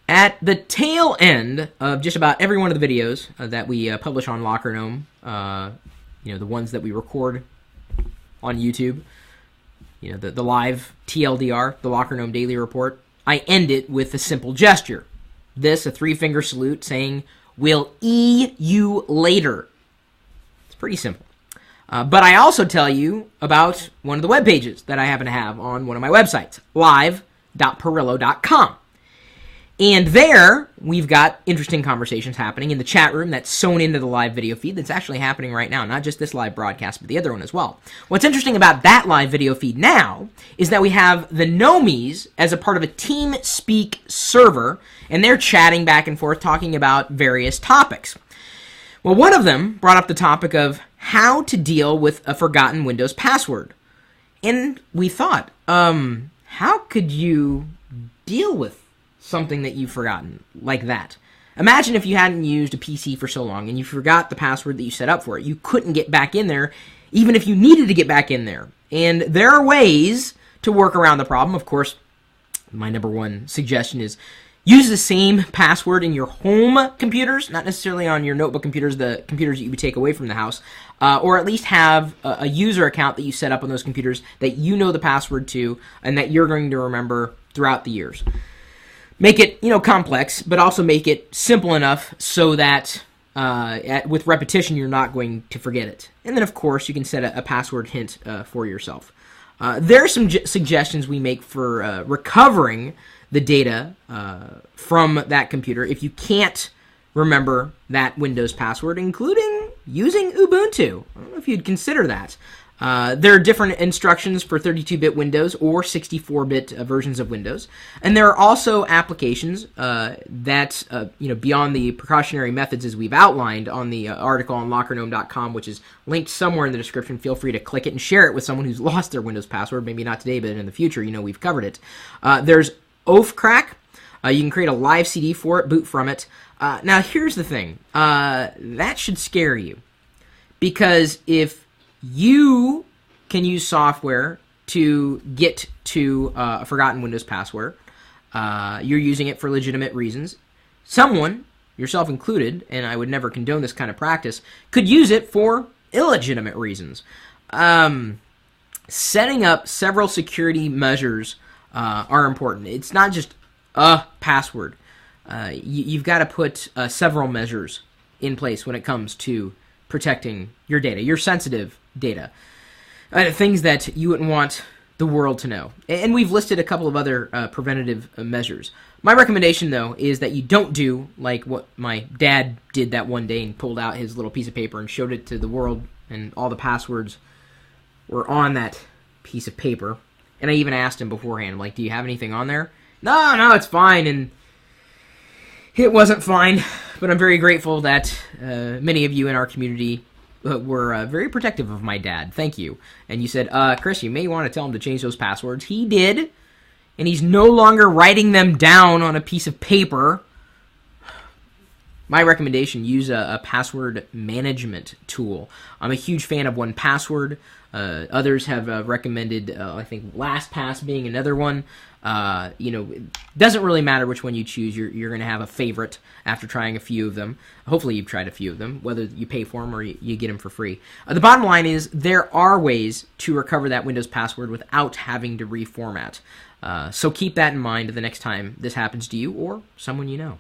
At the tail end of just about every one of the videos that we publish on Locker Gnome, the ones that we record on YouTube, the live TLDR, the Locker Gnome Daily Report, I end it with a simple gesture. This, a 3-finger salute saying, "We'll you later." It's pretty simple. But I also tell you about one of the web pages that I happen to have on one of my websites, live.pirillo.com. And there, we've got interesting conversations happening in the chat room that's sewn into the live video feed that's actually happening right now. Not just this live broadcast, but the other one as well. What's interesting about that live video feed now is that we have the Gnomies as a part of a TeamSpeak server, and they're chatting back and forth, talking about various topics. Well, one of them brought up the topic of how to deal with a forgotten Windows password. And we thought, how could you deal with something that you've forgotten like that? Imagine if you hadn't used a PC for so long and you forgot the password that you set up for it. You couldn't get back in there, even if you needed to get back in there. And there are ways to work around the problem. Of course, my number one suggestion is use the same password in your home computers, not necessarily on your notebook computers, the computers that you would take away from the house, or at least have a user account that you set up on those computers that you know the password to and that you're going to remember throughout the years. Make it, complex, but also make it simple enough so that with repetition you're not going to forget it. And then, of course, you can set a password hint for yourself. There are some suggestions we make for recovering the data from that computer if you can't remember that Windows password, including using Ubuntu. I don't know if you'd consider that. There are different instructions for 32-bit Windows or 64-bit versions of Windows. And there are also applications that, beyond the precautionary methods as we've outlined on the article on lockergnome.com, which is linked somewhere in the description. Feel free to click it and share it with someone who's lost their Windows password. Maybe not today, but in the future, we've covered it. There's Oathcrack. You can create a live CD for it, boot from it. Now, here's the thing. That should scare you. Because if you can use software to get to a forgotten Windows password, you're using it for legitimate reasons. Someone, yourself included, and I would never condone this kind of practice, could use it for illegitimate reasons. Setting up several security measures are important. It's not just a password. You've got to put several measures in place when it comes to protecting your data, your sensitive data, things that you wouldn't want the world to know. And we've listed a couple of other preventative measures. My recommendation, though, is that you don't do like what my dad did that one day and pulled out his little piece of paper and showed it to the world, and all the passwords were on that piece of paper. And I even asked him beforehand, I'm like, do you have anything on there? No, it's fine. And it wasn't fine, but I'm very grateful that many of you in our community were very protective of my dad. Thank you. And you said, Chris, you may want to tell him to change those passwords. He did, and he's no longer writing them down on a piece of paper. My recommendation, use a password management tool. I'm a huge fan of 1Password. Others have recommended, I think, LastPass being another one. It doesn't really matter which one you choose. You're going to have a favorite after trying a few of them. Hopefully you've tried a few of them, whether you pay for them or you get them for free. The bottom line is there are ways to recover that Windows password without having to reformat. So keep that in mind the next time this happens to you or someone you know.